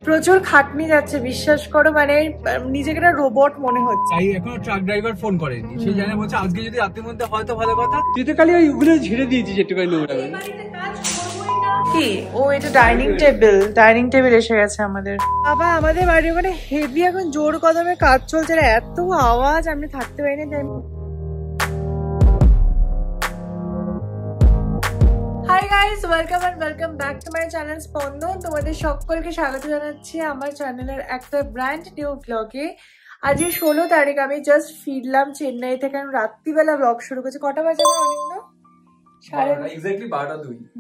প্রচুর খাটনি যাচ্ছে বিশ্বাস করো, মানে নিজেকে একটা রোবট মনে হচ্ছে। এখনো ট্রাক ড্রাইভার ফোন করেনি, সে জানে বলছে আজকে যদি রাতের মধ্যে হয়তো ভালো কথা, তুই তো খালি ওইগুলো ঝেড়ে দিয়েছিস একটুখানি নোংরা। কি ও এটা ডাইনিং টেবিল এসে গেছে আমাদের। বাবা আমাদের বাড়ির ওখানে হেভি এখন জোর কদমে কাজ চলছে, এত আওয়াজ আমি থাকতে পারি না। Hi guys, welcome back to my channel স্পন্দন। তোমাদের সকলকে স্বাগত জানাচ্ছি আমার চ্যানেলের একটা ব্র্যান্ড নিউ ব্লগে। আজকে 16 তারিখ, আমি জাস্ট ফিরলাম চেন্নাই থেকে। আমি রাত্রিবেলা ব্লগ শুরু করছি। কটা বাজে আমার অনিন্দ?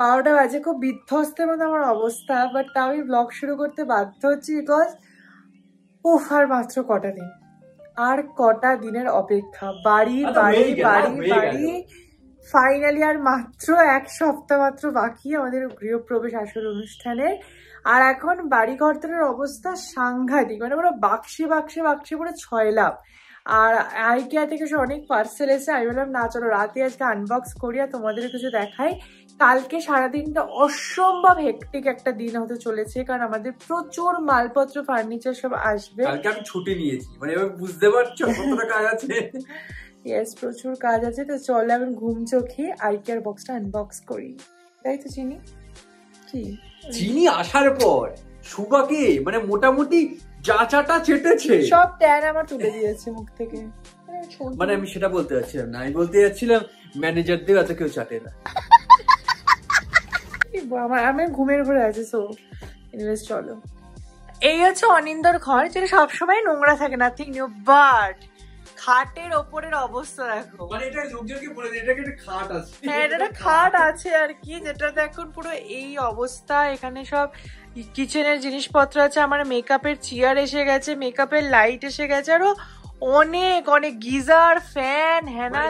12টা বাজে। খুব বিধ্বস্তের মতো আমার অবস্থা, বাট তাও আমি ব্লগ শুরু করতে বাধ্য হচ্ছি বিকজ আর মাত্র কটা দিনের অপেক্ষা। বাড়ি ফাইনালি আর মাত্র এক সপ্তাহ মাত্র বাকি আমাদের গৃহপ্রবেশ আসল অনুষ্ঠানের। আর এখন বাড়ি ঘরটার অবস্থা সাংঘাতিক, মানে পুরো বাক্সে পুরো ছয়লাভ। আর আইকিয়া থেকে অনেক পার্সেল এসে আমি বললাম না চলো রাতে আজকে আনবক্স করি আর তোমাদের কিছু দেখাই। কালকে সারাদিনটা অসম্ভব হেক্টিক একটা দিন হতে চলেছে, কারণ আমাদের প্রচুর মালপত্র ফার্নিচার সব আসবে। কালকে আমি ছুটি নিয়েছি, মানে এবার বুঝতে পারছো কতটা কাজ আছে। ইয়েস, প্রচুর কাজ আছে। তো চলো এখন ঘুম চোখে আইকিয়ার বক্সটা আনবক্স করি, তাই তো? চিনি আসার পর সুবাকে মানে মোটামুটি চাটা চেটেছে, সব ট্যান আমার তুলে দিয়েছে মুখ থেকে। মানে আমি সেটা বলতে যাচ্ছিলাম না, আমি বলতে যাচ্ছিলাম ম্যানেজারদের এত কেউ চাটে না। আমি ঘুমের ঘরে আছি। সো এনিওয়েজ চলো, এই হচ্ছে অনিন্দর ঘর, যেটা সবসময় নোংরা থাকে, নাথিং নিউ, বাট খাটের ওপরের অবস্থা দেখো। মানে এটা লোকজনকে বলে দিই এটাকে একটা খাট আছে। হ্যাঁ, এটা একটা খাট আছে আর কি, যেটাতে এখন পুরো এই অবস্থা। এখানে সব কিচেনের জিনিসপত্র আছে, আমার মেকআপের চেয়ার এসে গেছে, মেকআপের লাইট এসে গেছে, আরো অনেক গিজার, ফ্যান, হ্যানা।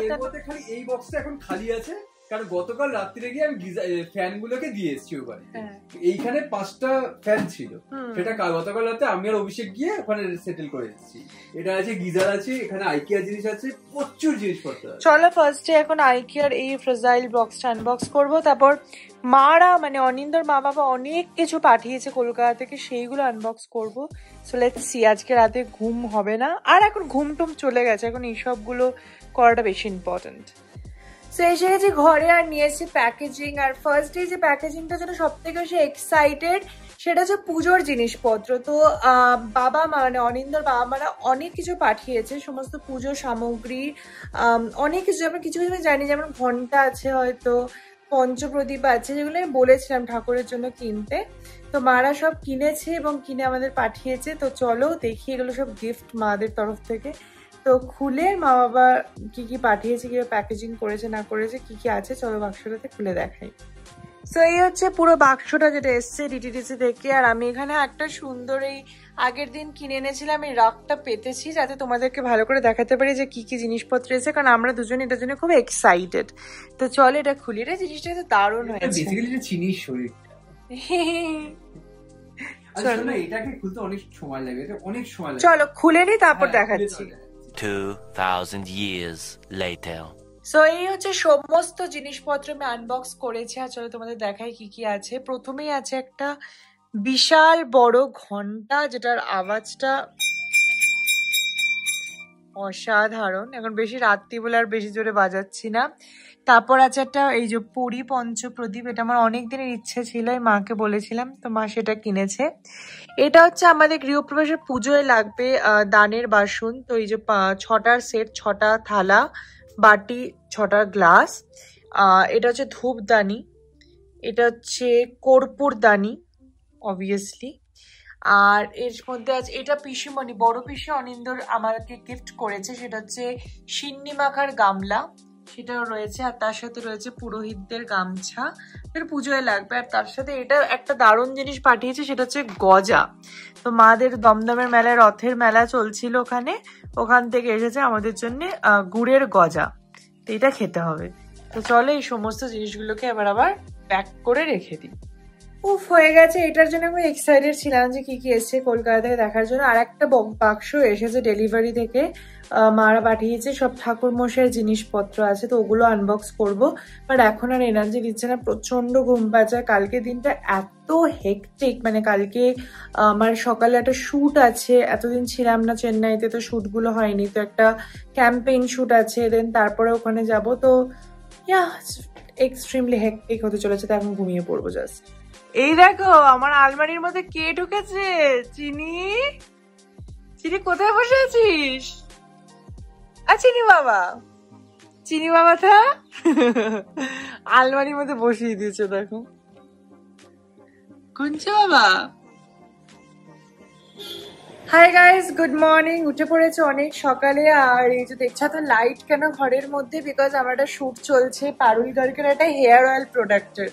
খালি এই বক্সটা এখন খালি আছে, কারণ গতকাল রাত্রিরে গিয়ে আমি ফ্যান গুলোকে দিয়ে এসেছি ওখানে। এইখানে 5টা ফ্যান ছিল, সেটা গতকাল রাতে আমি আর অভিষেক গিয়ে ওখানে সেটেল করে এসেছি। এটা আছে, গিজার আছে, এখানে আইকিয়া জিনিস আছে, প্রচুর জিনিসপত্র আছে। চলো ফার্স্টে এখন আইকিয়ার এই ফ্রাজাইল বক্সটা আনবক্স করবো, তারপর মারা মানে অনিন্দর মা বাবা অনেক কিছু পাঠিয়েছে কলকাতা থেকে, সেইগুলো আনবক্স করবো। So let's see. আজকে রাতে ঘুম হবে না, আর এখন ঘুম টুম চলে গেছে, এখন এইসবগুলো করাটা বেশি ইম্পর্টেন্ট। তো এসে গেছি ঘরে আর নিয়েছি প্যাকেজিং। আর ফার্স্ট ডে যে প্যাকেজিংটা যেটা সব থেকে বেশি এক্সাইটেড, সেটা হচ্ছে পুজোর জিনিসপত্র। তো বাবা মা মানে অনিন্দর বাবা মারা অনেক কিছু পাঠিয়েছে, সমস্ত পুজোর সামগ্রী, অনেক কিছু। যেমন কিছু কিছু জানি, যেমন ঘন্টা আছে, হয়তো পঞ্চপ্রদীপ আছে, যেগুলো আমি বলেছিলাম ঠাকুরের জন্য কিনতে। তো মারা সব কিনেছে এবং কিনে আমাদের পাঠিয়েছে। তো চলো দেখি, এগুলো সব গিফট মাদের তরফ থেকে। তো খুলে মা বাবা কি কি পাঠিয়েছে, কিভাবে প্যাকেজিং করেছে না করেছে, কি কি আছে, চলো বাক্সটাতে খুলে দেখাই। তো এই হচ্ছে পুরো বাক্সটা যেটা এসছে ডিটিডিসি থেকে। আর আমি এখানে একটা সুন্দর এই আগের দিন কিনে এনেছিলাম এই রাগটা পেতেছি, যাতে তোমাদেরকে ভালো করে দেখাতে পারি যে কি কি জিনিসপত্র এসেছে, কারণ আমরা দুজন এটার জন্য খুব এক্সাইটেড। তো চলো এটা খুলি। এটা জিনিসটা তো দারুণ হয়েছে। বেসিক্যালি চিনির শরীরটা এটাকে খুলতে অনেক সময় লাগে, এটা অনেক সময় লাগে। চলো খুলে নি, তারপর দেখাচ্ছি। 2000 years later. সো এই হচ্ছে সমস্ত জিনিসপত্র আমি আনবক্স করেছি। আর চলো তোমাদের দেখাই কি কি আছে। প্রথমেই আছে একটা বিশাল বড় ঘন্টা, যেটার আওয়াজটা অসাধারণ। এখন বেশি রাত্রি বলে আর বেশি জোরে বাজাচ্ছি না। তারপর আছে একটা এই যে পুরী পঞ্চপ্রদীপ, এটা আমার অনেক দিনের ইচ্ছে ছিল, মাকে বলেছিলাম, তো মা সেটা কিনেছে। এটা হচ্ছে আমাদের গৃহপ্রবেশের পুজোয় লাগবে দানের বাসন। তো এই যে 6টার সেট, 6টা থালা, বাটি, 6টা গ্লাস। এটা হচ্ছে ধূপদানি, এটা হচ্ছে কর্পূরদানি অবভিয়াসলি। আর এর মধ্যে আছে এটা পিসিমণি, বড় পিসি অনিন্দর আমাকে গিফট করেছে, সেটা হচ্ছে সিন্নি মাখার গামলা, সেটাও রয়েছে। আর তার সাথে রয়েছে পুরোহিতদের গামছা, এটা পুজোয় লাগবে। আর তার সাথে এটা একটা দারুণ জিনিস পাঠিয়েছে, সেটা হচ্ছে গজা। তো মাদের দমদমের মেলায়, রথের মেলা চলছিল ওখান থেকে এসেছে আমাদের জন্য গুড়ের গজা। তো এটা খেতে হবে। তো চলো এই সমস্ত জিনিসগুলোকে আবার প্যাক করে রেখে দিই। উফ হয়ে গেছে। এটার জন্য আমি এক্সাইটেড ছিলাম যে কি কি এসছে কলকাতা থেকে দেখার জন্য। আর একটা বাক্স এসেছে ডেলিভারি থেকে, মারা পাঠিয়েছে, সব ঠাকুর মশাইয়ের জিনিসপত্র আছে, তো ওগুলো আনবক্স করব। বাট এখন আর এনার্জি দিচ্ছে না, প্রচন্ড ঘুম পাচ্ছে। কালকে দিনটা এত হেকটিক, মানে কালকে আমার সকালে একটা শ্যুট আছে, এতদিন ছিলাম না চেন্নাইতে, তো শ্যুটগুলো হয়নি, তো একটা ক্যাম্পেইন শ্যুট আছে, দেন তারপরে ওখানে যাব। তো এক্সট্রিমলি হেকটিক হতে চলেছে, তো এখন ঘুমিয়ে পড়বো জাস্ট। এই দেখো আমার আলমারির মধ্যে কে ঢুকেছে। চিনি, চিনি কোথায় বসে আছিস? চিনি বাবা, চিনি বাবা থা আলমারির মধ্যে বসিয়ে দিয়েছে, দেখো কোনছে বাবা। Hi guys, good morning. উঠে পড়েছে অনেক সকালে। আর এই যে দেখছো তো লাইট কেন ঘরের মধ্যে, বিকজ আমার একটা শুট চলছে পারুল গার্গের একটা হেয়ার অয়েল প্রোডাক্টের।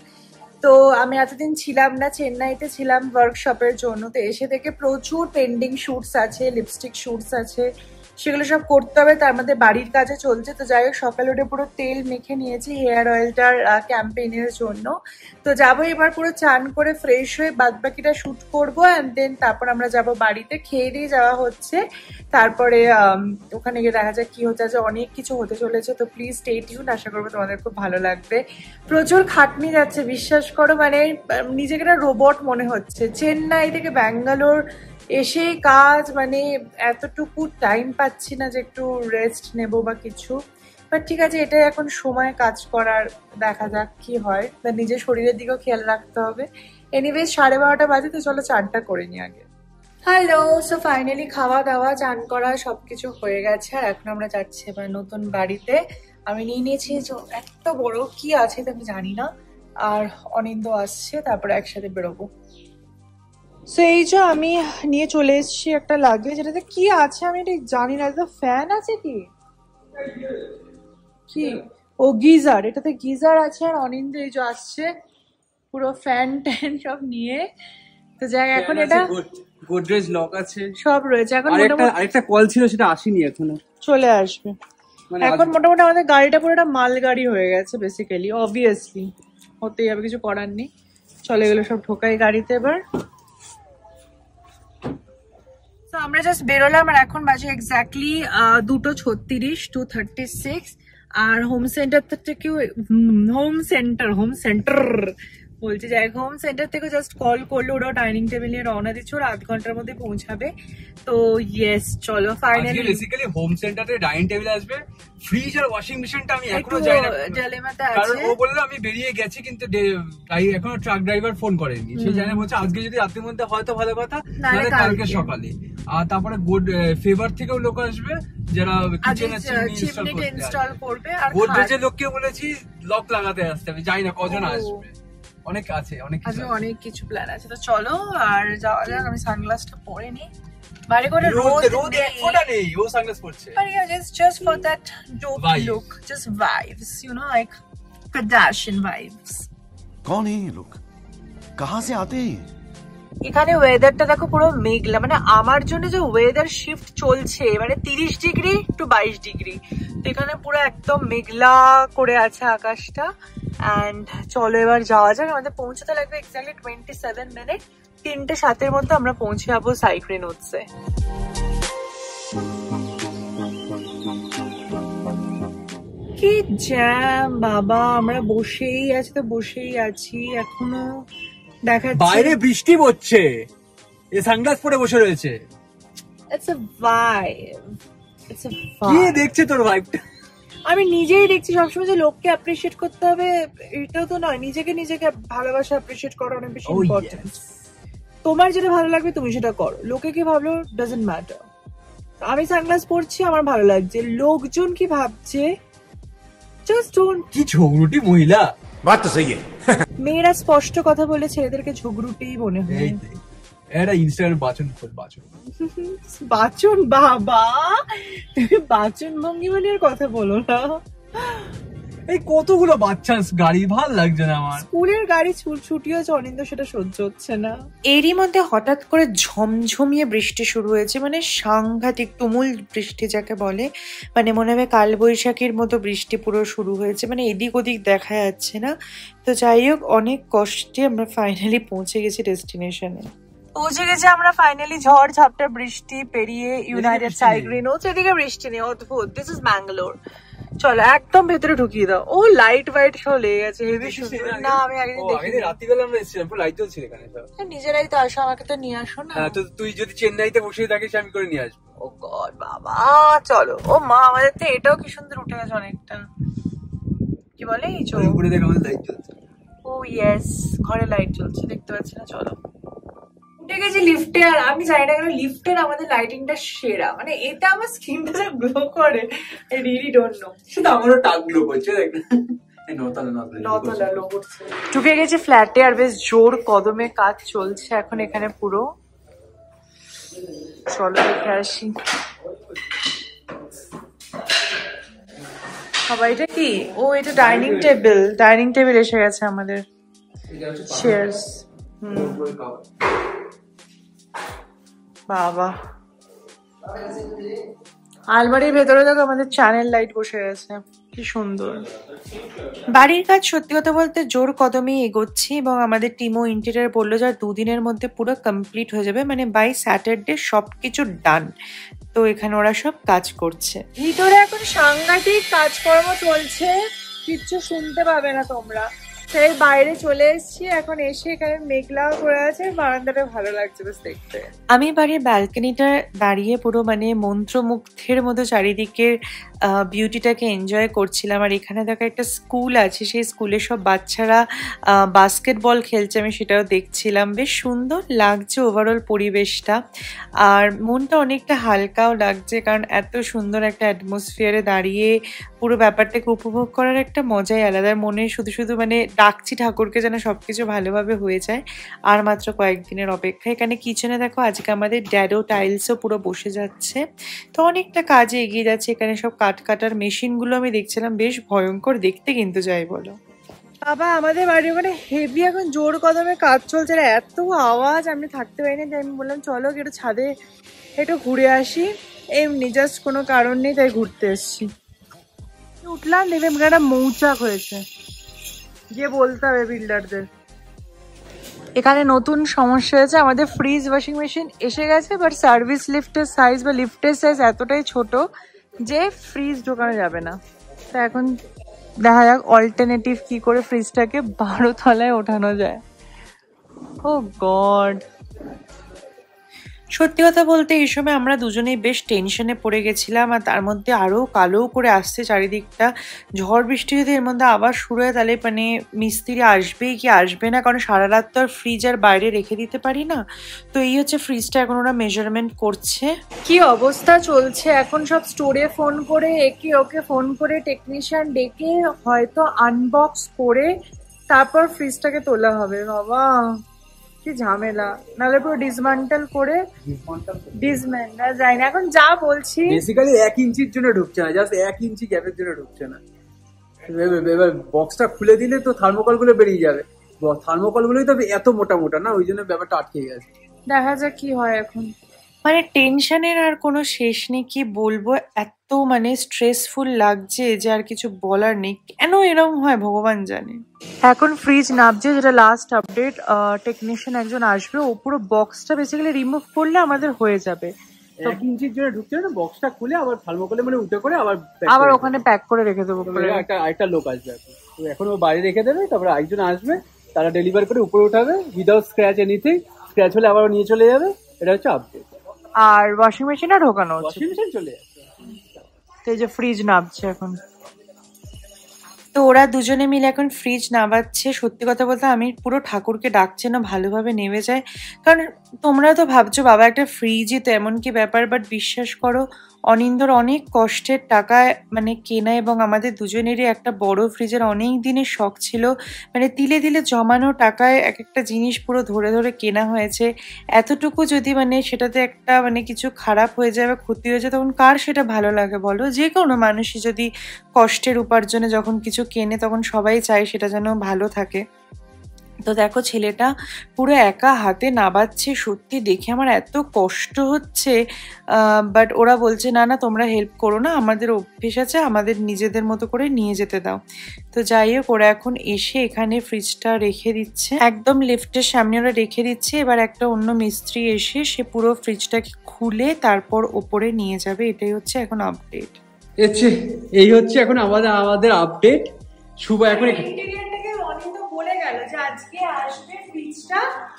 তো আমি এতদিন ছিলাম না, চেন্নাইতে ছিলাম ওয়ার্কশপের জন্য, তো এসে থেকে প্রচুর পেন্ডিং শুটস আছে, লিপস্টিক শুটস আছে, সেগুলো সব করতে হবে। তার মধ্যে বাড়ির কাজে চলছে। তো যাই হোক সকালে উঠে পুরো তেল মেখে নিয়েছি হেয়ার অয়েলটার ক্যাম্পেইনের জন্য। তো যাবো এবার পুরো চান করে ফ্রেশ হয়ে বাদ বাকিটা শুট করবো, অ্যান্ড দেন তারপর আমরা যাব বাড়িতে। খেয়ে দিয়ে যাওয়া হচ্ছে, তারপরে ওখানে গিয়ে দেখা যায় কি হতে আছে, অনেক কিছু হতে চলেছে। তো প্লিজ স্টে টিউন, আশা করবো তোমাদের খুব ভালো লাগবে। প্রচুর খাটনি যাচ্ছে, বিশ্বাস করো, মানে নিজেকে একটা রোবট মনে হচ্ছে। চেন্নাই থেকে ব্যাঙ্গালোর এসে কাজ, মানে এতটুকু টাইম পাচ্ছি না যে একটু রেস্ট নেব বা কিছু। বাট ঠিক আছে, এটাই এখন সময় কাজ করার, দেখা যাক কি হয়। নিজের শরীরের দিকেও খেয়াল রাখতে হবে। এনিওয়েজ 12:30 বাজে, তো চলো চানটা করে নি আগে। হ্যালো, সো ফাইনালি খাওয়া দাওয়া চান করা সবকিছু হয়ে গেছে। আর এখন আমরা যাচ্ছি এবার নতুন বাড়িতে। আমি নিয়ে নিয়েছি এত বড়, কি আছে তো আমি জানি না। আর অনিন্দ আসছে, তারপরে একসাথে বেরোবো। সো এই যে আমি নিয়ে চলে এসেছি একটা লাগেজ, যেটাতে কি আছে আমি ঠিক জানি না। এটা ফ্যান আছে কি কি ও গিজার, এটাতে গিজার আছে। আর অনিন্দ এই যে আসছে পুরো ফ্যান ট্যান সব নিয়ে। তো যাই এখন এটা গোদরেজ লক আছে, সব রয়েছে। এখন আরেকটা কল ছিল, সেটা আসেনি এখনো, চলে আসবে। এখন মোটামুটি আমাদের গাড়িটা পুরো একটা মাল গাড়ি হয়ে গেছে বেসিক্যালি, অবভিয়াসলি হতেই হবে, কিছু করার নেই। চলে গেলো সব ঢোকাই গাড়িতে এবার। তো আমরা জাস্ট বেরোলাম, আর এখন বাজে এক্স্যাক্টলি 2:36, 2:36। আর হোম সেন্টার থেকেও হোম সেন্টার বলছে, যাই হোম সেন্টার থেকে জাস্ট কল করলো, ওরা ডাইনিং টেবিল নিয়ে রওনা দিচ্ছে, ওরা 8 ঘন্টার মধ্যে পৌঁছাবে। তো ইয়েস, চলো ফাইনালি বেসিক্যালি হোম সেন্টারে ডাইনিং টেবিল আসবে। ফ্রিজ আর ওয়াশিং মেশিনটা আমি এখনো যাই না, কারণ ও বললো আমি বেরিয়ে গেছি, কিন্তু এখনো ট্রাক ড্রাইভার ফোন করেনি। সে জানে বলছে আজকে যদি রাতের মধ্যে হয়তো ভালো কথা, নাহলে কালকে সকালে। আর তারপরে গুড ফেভার থেকেও লোক আসবে, যারা কিচেনে ইনস্টল করবে। আর গোদরেজের লোককে বলেছি লক লাগাতে আসতে, আমি জানি না কজন আসবে। অনেক আছে, অনেক কিছু প্ল্যান আছে। তো চলো আর যাওয়া যাক। আমি সানগ্লাসটা পরে নি, বাইরে করে রোদ ফোটা নেই, ও সানগ্লাস পরছে। But yeah, just for that dope look, just vibes, you know, like Kardashian vibes. कौन है ये लोग, कहाँ से आते हैं? এখানে ওয়েদারটা দেখো পুরো মেঘলা, মানে আমার জন্য যে ওয়েদার শিফট চলছে, মানে 30 ডিগ্রি টু 22 ডিগ্রি, তো এখানে পুরো একদম মেঘলা করে আছে আকাশটা। অ্যান্ড চলো এবার যাওয়া যাক। আমাদের পৌঁছতে লাগবে এক্স্যাক্টলি 27 মিনিট। 3:07 মধ্যে আমরা পৌঁছে যাবো সাইক্রেন উৎসে। কি জ্যাম বাবা, আমরা বসেই আছি তো বসেই আছি, এখনো দেখা বাইরে বৃষ্টি পড়ছে, এ সানগ্লাস পরে বসে রয়েছে। It's a vibe. It's a vibe. কি দেখছে তোর ভাইবটা? আমি নিজেই দেখছি সবসময় যে লোককে অ্যাপ্রিশিয়েট করতে হবে, এটাও তো নয়। নিজেকে ভালোবাসা অ্যাপ্রিশিয়েট করা অনেক বেশি ইম্পর্টেন্ট। তোমার যেটা ভালো লাগবে তুমি সেটা করো, লোকে কি ভাবলো ডাজন্ট ম্যাটার। আমি সানগ্লাস পরছি, আমার ভালো লাগছে, লোকজন কি ভাবছে জাস্ট ডোন্ট। কি ঝগড়ুটি মহিলা, बात तो सही है। মেয়েরা স্পষ্ট কথা বলে ছেলেদেরকে ঝগড়ুটি মনে হয়। এটা ইনস্টাগ্রাম বাচন বাবা, তুমি বাচন ভঙ্গি বলে কথা বলো না। এই কতগুলো বাচ্চা গাড়ি, ভাল লাগছে না আমার। স্কুলের গাড়ি ছুটি হয়েছে, অনিন্দ সেটা সহ্য হচ্ছে না। এরই মধ্যে হঠাৎ করে ঝমঝমিয়ে বৃষ্টি শুরু হয়েছে, মানে সাংঘাতিক তুমুল বৃষ্টি যাকে বলে, মানে মনে হবে কালবৈশাখীর মতো বৃষ্টি পুরো শুরু হয়েছে, মানে এদিক ওদিক দেখা যাচ্ছে না। তো যাই হোক, অনেক কষ্টে আমরা ফাইনালি পৌঁছে গেছি ডেস্টিনেশনে। পৌঁছে গেছে আমরা ফাইনালি ঝড় ঝাপটা বৃষ্টি পেরিয়ে ইউনাইটেড সাইগ্রিন। ও এদিকে বৃষ্টি নেই, অদ্ভুত। This is Bangalore. চলো একদম ভেতরে ঢুকিয়ে দাও। ও লাইট ওয়াইট সব লেগে গেছে, হেভি সুন্দর। না আমি আগেদিন দেখিনি। রাত্রিবেলা আমরা এসেছিলাম, পুরো লাইট জ্বলছিল এখানে সব। নিজেরাই তো আসো, আমাকে তো নিয়ে আসো না। তো তুই যদি চেন্নাইতে বসে থাকিস আমি করে নিয়ে আসবো। ও গড বাবা, চলো। ও মা, আমাদের তো এটাও কি সুন্দর উঠে গেছে অনেকটা। কি বলে এই চো উপরে দেখ আমাদের লাইট জ্বলছে। ও ইয়েস, ঘরে লাইট জ্বলছে, দেখতে পাচ্ছি না। চলো উঠে গেছি লিফটে। আর আমি জানি না কেন লিফটের আমাদের লাইটিংটা সেরা, মানে এটা আমার স্কিনটা যা গ্লো করে, আই রিয়েলি ডোন্ট নো। শুধু আমারও টাক গ্লো করছে, দেখ ঢুকে গেছি ফ্ল্যাটে, আর বেশ জোর কদমে কাজ চলছে এখন এখানে পুরো। চলো দেখে আসি। বাবা এটা কি? ও এটা ডাইনিং টেবিল। ডাইনিং টেবিল এসে গেছে আমাদের। চেয়ার্স। বাবা, আলমারির ভেতরে দেখো আমাদের চ্যানেল লাইট বসে গেছে, কি সুন্দর। বাড়ির কাজ সত্যি কথা বলতে জোর কদমেই এগোচ্ছি, এবং আমাদের টিমও ইন্টেরিয়ার বললো যে 2 দিনের মধ্যে পুরো কমপ্লিট হয়ে যাবে, মানে বাই স্যাটারডে সবকিছু ডান। তো এখানে ওরা সব কাজ করছে। ভিতরে এখন সাংঘাতিক কাজকর্ম চলছে, কিচ্ছু শুনতে পাবে না তোমরা। সেই বাইরে চলে এসেছি এখন, এসে এখানে মেঘলা করে আছে, বারান্দাটা ভালো লাগছে বেশ দেখতে। আমি বাড়ির ব্যালকনিটা দাঁড়িয়ে পুরো মানে মন্ত্রমুগ্ধের মতো চারিদিকের বিউটিটাকে এনজয় করছিলাম। আর এখানে দেখো একটা স্কুল আছে, সেই স্কুলে সব বাচ্চারা বাস্কেটবল খেলছে, আমি সেটাও দেখছিলাম। বেশ সুন্দর লাগছে ওভারঅল পরিবেশটা, আর মনটা অনেকটা হালকাও লাগছে, কারণ এত সুন্দর একটা অ্যাটমসফিয়ারে দাঁড়িয়ে পুরো ব্যাপারটাকে উপভোগ করার একটা মজাই আলাদা। মনে শুধু শুধু মানে ডাকছি ঠাকুরকে যেন সবকিছু ভালোভাবে হয়ে যায়। আর মাত্র কয়েকদিনের অপেক্ষা। এখানে কিচেনে দেখো আজকে আমাদের ড্যাডো টাইলসও পুরো বসে যাচ্ছে, তো অনেকটা কাজে এগিয়ে যাচ্ছে। এখানে সব কাটার মেশিনগুলো আমি দেখছিলাম, বেশ ভয়ঙ্কর দেখতে কিন্তু, যাই বলো। বাবা আমাদের বাড়ির ওখানে হেভি এখন জোর কদমে কাজ চলছে, এত আওয়াজ আমি থাকতে পারিনি। তাই আমি বললাম চলো একটু ছাদে একটু ঘুরে আসি, এমনি জাস্ট কোনো কারণ নেই তাই ঘুরতে এসছি। উঠলাম, দেখলাম একটা মৌচাক হয়েছে, গিয়ে বলতে হবে বিল্ডারদের। এখানে নতুন সমস্যা হয়েছে, আমাদের ফ্রিজ ওয়াশিং মেশিন এসে গেছে, বাট সার্ভিস লিফটের সাইজ বা লিফটের সাইজ এতটাই ছোট যে ফ্রিজ ঢোকানো যাবে না। তো এখন দেখা যাক অল্টারনেটিভ কি করে ফ্রিজটাকে 12 তলায় ওঠানো যায়। ও গড, সত্যি কথা বলতে এই সময় আমরা দুজনেই বেশ টেনশনে পড়ে গেছিলাম। আর তার মধ্যে আরও কালো করে আসছে চারিদিকটা। ঝড় বৃষ্টি যদি এর মধ্যে আবার শুরু হয় তাহলে মানে মিস্ত্রি আসবেই কি আসবে না, কারণ সারা রাত তো আর ফ্রিজ আর বাইরে রেখে দিতে পারি না। তো এই হচ্ছে ফ্রিজটা এখন ওরা মেজারমেন্ট করছে। কি অবস্থা চলছে এখন, সব স্টোরে ফোন করে একে ওকে ফোন করে টেকনিশিয়ান ডেকে হয়তো আনবক্স করে তারপর ফ্রিজটাকে তোলা হবে। বাবা কি ঝামেলা, নাহলে পুরো ডিসমান্টেল করে ডিসমেন্টেল যায় না। এখন যা বলছি বেসিক্যালি 1 ইঞ্চির জন্য ঢুকছে না, জাস্ট 1 ইঞ্চি গ্যাপের জন্য ঢুকছে না। এবার বক্সটা খুলে দিলে তো থার্মোকল গুলো বেরিয়ে যাবে, থার্মোকল গুলোই তো এত মোটা মোটা না, ওই জন্য ব্যাপারটা আটকে গেছে। দেখা যাক কি হয় এখন। মানে টেনশনের আর কোনো শেষ নেই, কি বলবো, এত মানে স্ট্রেসফুল লাগছে যে আর কিছু বলার নেই। কেন এরকম হয় ভগবান জানে। এখন ফ্রিজ নামছে, যেটা লাস্ট আপডেট। টেকনিশিয়ান একজন আসবে, ও পুরো বক্সটা বেসিক্যালি রিমুভ করলে আমাদের হয়ে যাবে। 1 ইঞ্চির জন্য ঢুকছে না, বক্সটা খুলে আবার থার্মোকলে মানে উঠে করে আবার ওখানে প্যাক করে রেখে দেবো। একটা লোক আসবে এখন, ও বাইরে রেখে দেবে, তারপরে একজন আসবে, তারা ডেলিভার করে উপরে উঠাবে উইদাউট স্ক্র্যাচ এনিথিং। স্ক্র্যাচ হলে আবার নিয়ে চলে যাবে। এটা হচ্ছে আপডেট। আর ওয়াশিং মেশিনও ঢোকানো হচ্ছে, ওয়াশিং মেশিন চলে যাচ্ছে। তো এই যে ফ্রিজ নামছে এখন, তো ওরা দুজনে মিলে এখন ফ্রিজ নামাচ্ছে। সত্যি কথা বলতে আমি পুরো ঠাকুরকে ডাকছে না ভালোভাবে নেমে যায়, কারণ তোমরা তো ভাবছো বাবা একটা ফ্রিজই তো এমন কি ব্যাপার, বাট বিশ্বাস করো অনিন্দর অনেক কষ্টের টাকায় মানে কেনা, এবং আমাদের দুজনেরই একটা বড় ফ্রিজের অনেক দিনের শখ ছিল, মানে তিলে তিলে জমানো টাকায় এক একটা জিনিস পুরো ধরে ধরে কেনা হয়েছে। এতটুকু যদি মানে সেটাতে একটা মানে কিছু খারাপ হয়ে যায় বা ক্ষতি হয়ে যায় তখন কার সেটা ভালো লাগে বলো? যে কোনো মানুষই যদি কষ্টের উপার্জনে যখন কিছু কেনে তখন সবাই চায় সেটা যেন ভালো থাকে। তো দেখো ছেলেটা পুরো একা হাতে নাবাচ্ছে, সত্যি দেখে আমার এত কষ্ট হচ্ছে, বাট ওরা বলছে না না তোমরা হেল্প করো না, আমাদের অভ্যেস আছে, আমাদের নিজেদের মতো করে নিয়ে যেতে দাও। তো যাই হোক ওরা এখন এসে এখানে ফ্রিজটা রেখে দিচ্ছে, একদম লিফটের সামনে ওরা রেখে দিচ্ছে। এবার একটা অন্য মিস্ত্রি এসে সে পুরো ফ্রিজটাকে খুলে তারপর ওপরে নিয়ে যাবে। এটাই হচ্ছে এখন আপডেট। এই হচ্ছে এখন আমাদের আপডেট। শুভ এখন বলে গেল যে আজকে আসবে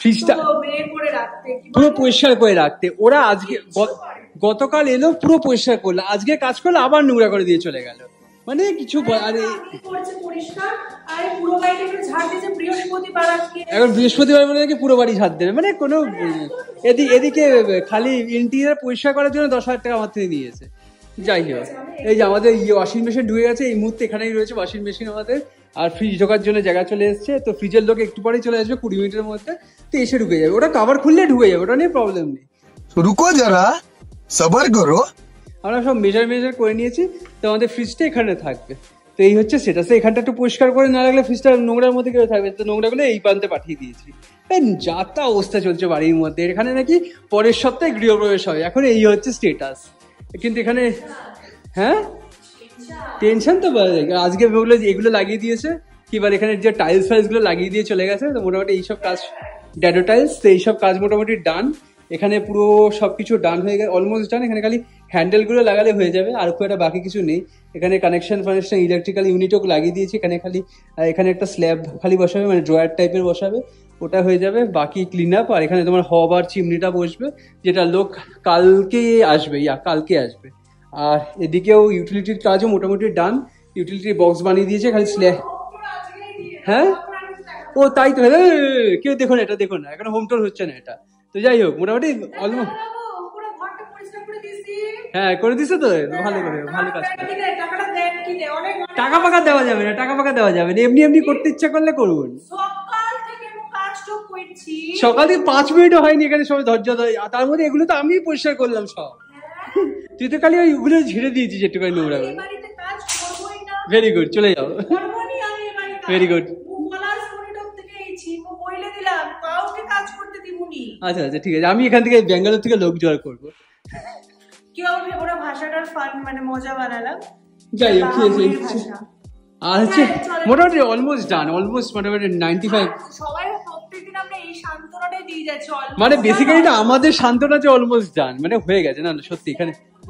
ফ্রিজটা পুরো পরিষ্কার করে রাখতে। ওরা আজকে গতকাল এলো পুরো পরিষ্কার করলো, আজকে কাজ করলো আবার নোংরা করে দিয়ে চলে গেল, মানে কিছু এখন বৃহস্পতিবার বলে নাকি পুরো বাড়ি ঝাড় দেবে, মানে কোনো এদিকে খালি ইন্টেরিয়ার পরিষ্কার করার জন্য 10,000 টাকা আমার থেকে নিয়েছে। যাই হোক এই যে আমাদের ওয়াশিং মেশিন ঢুকে গেছে, এই মুহূর্তে এখানেই রয়েছে ওয়াশিং মেশিন আমাদের, আর ফ্রিজ ঢোকার জন্য জায়গা চলে এসছে। তো ফ্রিজের লোক একটু পরেই চলে আসবে 20 মিনিটের মধ্যে, তো এসে ঢুকে যাবে, ওটা কভার খুললে ঢুকে যাবে, ওটা নিয়ে প্রবলেম নেই। রুকো যারা সবার করো, আমরা সব মেজার করে নিয়েছি, তো আমাদের ফ্রিজটা এখানে থাকবে। তো এই হচ্ছে সেটা, এখানটা একটু পরিষ্কার করে না রাখলে ফ্রিজটা নোংরার মধ্যে কেউ থাকবে, তো নোংরাগুলো এই প্রান্তে পাঠিয়ে দিয়েছি। যাতা অবস্থা চলছে বাড়ির মধ্যে। এখানে নাকি পরের সপ্তাহে গৃহপ্রবেশ হয়, এখন এই হচ্ছে স্টেটাস। কিন্তু এখানে হ্যাঁ টেনশন তো আজকে এগুলো লাগিয়ে দিয়েছে, কিবার এখানে যে টাইলস ফাইলস গুলো লাগিয়ে দিয়ে চলে গেছে। তো মোটামুটি এইসব কাজ ড্যাডো টাইলস, তো এইসব কাজ মোটামুটি ডান। এখানে পুরো সবকিছু ডান হয়ে গেছে, অলমোস্ট ডান। এখানে খালি হ্যান্ডেল গুলো লাগালে হয়ে যাবে, আর খুব একটা বাকি কিছু নেই। এখানে কানেকশন ইলেকট্রিক্যাল ইউনিটও লাগিয়ে দিয়েছি। এখানে একটা স্ল্যাব খালি বসাবে, মানে ড্রয়ার টাইপের বসাবে, ওটা হয়ে যাবে। বাকি ক্লিন আপ। আর এখানে তোমার হব আর চিমনিটা বসবে, যেটা লোক কালকে আসবে। আর এদিকেও ইউটিলিটির কাজও মোটামুটি ডান, ইউটিলিটি বক্স বানিয়ে দিয়েছে, খালি স্ল্যাব। হ্যাঁ ও তাই তো, কেউ দেখো না এটা, দেখো না এখন হোম টোর হচ্ছে না এটা। তো যাই হোক মোটামুটি অলমোস্ট হ্যাঁ করে দিছে তো, ভালো কাজ। টাকা পাকা দেওয়া যাবে না, এমনি করতে ইচ্ছা করলে করুন। সকাল থেকে 5 মিনিটও হয়নি এখানে সবাই ধৈর্য ধরে, তার মধ্যে এগুলো তো আমি পরিষ্কার করলাম সব। তুই তো খালি ওইগুলো ঝেড়ে দিয়েছিস একটুখানি নোংরা। ভেরি গুড, চলে যাও। Very good. আচ্ছা ঠিক আছে, আমি এখান থেকে ব্যাঙ্গালোর থেকে লোক জোগাড় করবো। মানে মজা বানালাম। যাই হোক আর হচ্ছে মোটামুটি অলমোস্ট ডান, মোটামুটি 95। মানে বেসিক্যালি আমাদের সান্ত্বনাতে অলমোস্ট ডান, মানে হয়ে গেছে না সত্যি।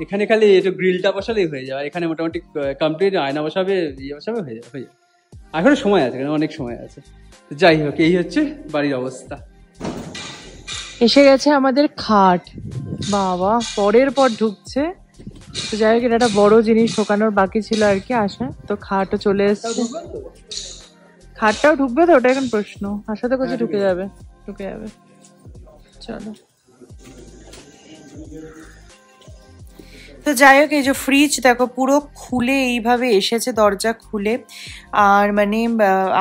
এখানে খালি একটু গ্রিলটা বসালেই হয়ে যাবে, এখানে মোটামুটি কমপ্লিট। আয়না বসাবে, হয়ে যাবে। এখনো সময় আছে, অনেক সময় আছে। যাই হোক এই হচ্ছে বাড়ির অবস্থা। এসে গেছে আমাদের খাট, বাবা পরের পর ঢুকছে। তো যাই হোক এটা একটা বড় জিনিস ঢোকানোর বাকি ছিল আর কি আসা, তো খাটও চলে এসছে। খাটটাও ঢুকবে তো, ওটা এখন প্রশ্ন। আশাতে করছি ঢুকে যাবে। চলো। তো যাই হোক এই যে ফ্রিজ দেখো পুরো খুলে এইভাবে এসেছে, দরজা খুলে। আর মানে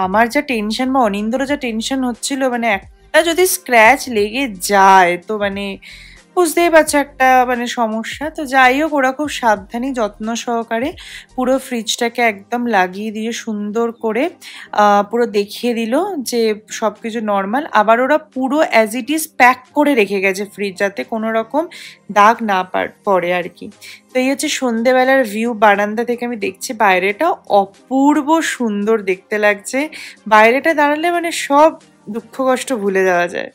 আমার যা টেনশন বা অনিন্দরও যা টেনশন হচ্ছিল, মানে একটা যদি স্ক্র্যাচ লেগে যায় তো মানে বুঝতেই পারছো একটা মানে সমস্যা। তো যাই হোক ওরা খুব সাবধানে যত্ন সহকারে পুরো ফ্রিজটাকে একদম লাগিয়ে দিয়ে সুন্দর করে পুরো দেখিয়ে দিল যে সব কিছু নর্মাল। আবার ওরা পুরো অ্যাজ ইট ইজ প্যাক করে রেখে গেছে ফ্রিজ, যাতে কোনো রকম দাগ না পড়ে আর কি। তো এই হচ্ছে সন্ধেবেলার ভিউ, বারান্দা থেকে আমি দেখছি বাইরেটা অপূর্ব সুন্দর দেখতে লাগছে। বাইরেটা দাঁড়ালে মানে সব দুঃখ কষ্ট ভুলে যাওয়া যায়।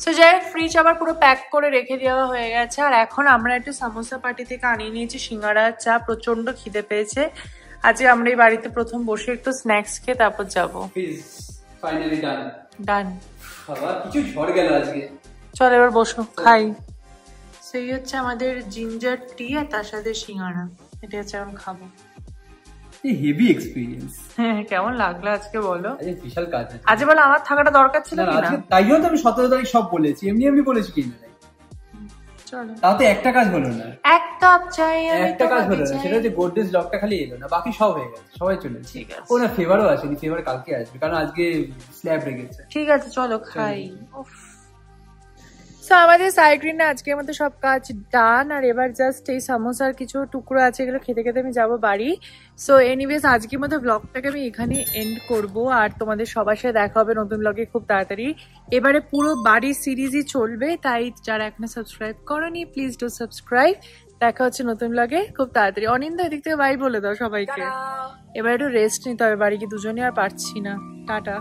সো যাই হোক ফ্রিজ আবার পুরো প্যাক করে রেখে দেওয়া হয়ে গেছে। আর এখন আমরা একটু সামোসা পার্টি থেকে আনিয়ে নিয়েছি সিঙ্গাড়া চা, প্রচন্ড খিদে পেয়েছে। আজকে আমরা এই বাড়িতে প্রথম বসে একটু স্ন্যাক্স খেয়ে তারপর যাবো। ফাইনালি ডান। খাবার কিছু ঝড় গেল আজকে। চল এবার বসো খাই। সেই হচ্ছে আমাদের জিঞ্জার টি আর তার সাথে সিঙ্গাড়া, এটা হচ্ছে এখন খাবো। Heavy experience. হ্যাঁ কেমন লাগলো আজকে বলো? বিশাল কাজ আছে আজ বলে আমার থাকাটা দরকার ছিল না, তাই জন্য আমি 17 তারিখ সব বলেছি, এমনি বলেছি কিনা। চলো তাও তো একটা কাজ হলো না। কাপ চাই আমি একটা কাজ তোমাকে হলো না, চাই। সেটা হচ্ছে গোডরেজ লকটা খালি এলো না, বাকি সব হয়ে গেছে, সবাই চলে এসেছে। ঠিক আছে। ও না ফেভারও আসেনি, ফেভার কালকে আসবে, কারণ আজকে স্ল্যাব রেখেছে। ঠিক আছে চলো খাই। তো আমাদের সাইক্রিনে আজকের মতো সব কাজ ডান, আর এবার জাস্ট এই সামোসার কিছু টুকরো আছে, এগুলো খেতে খেতে আমি যাবো বাড়ি। সো এনিওয়েজ আজকের মতো ব্লগটাকে আমি এখানে এন্ড করব, আর তোমাদের সবার সাথে দেখা হবে নতুন ব্লগে খুব তাড়াতাড়ি। এবারে পুরো বাড়ির সিরিজই চলবে, তাই যারা এখনো সাবস্ক্রাইব করোনি প্লিজ ডু সাবস্ক্রাইব। দেখা হচ্ছে নতুন ব্লগে খুব তাড়াতাড়ি। অনিন্দা এদিক থেকে বাই বলে দাও সবাইকে। এবার একটু রেস্ট নিতে হবে, বাড়ি গিয়ে দুজনে আর পারছি না। টাটা।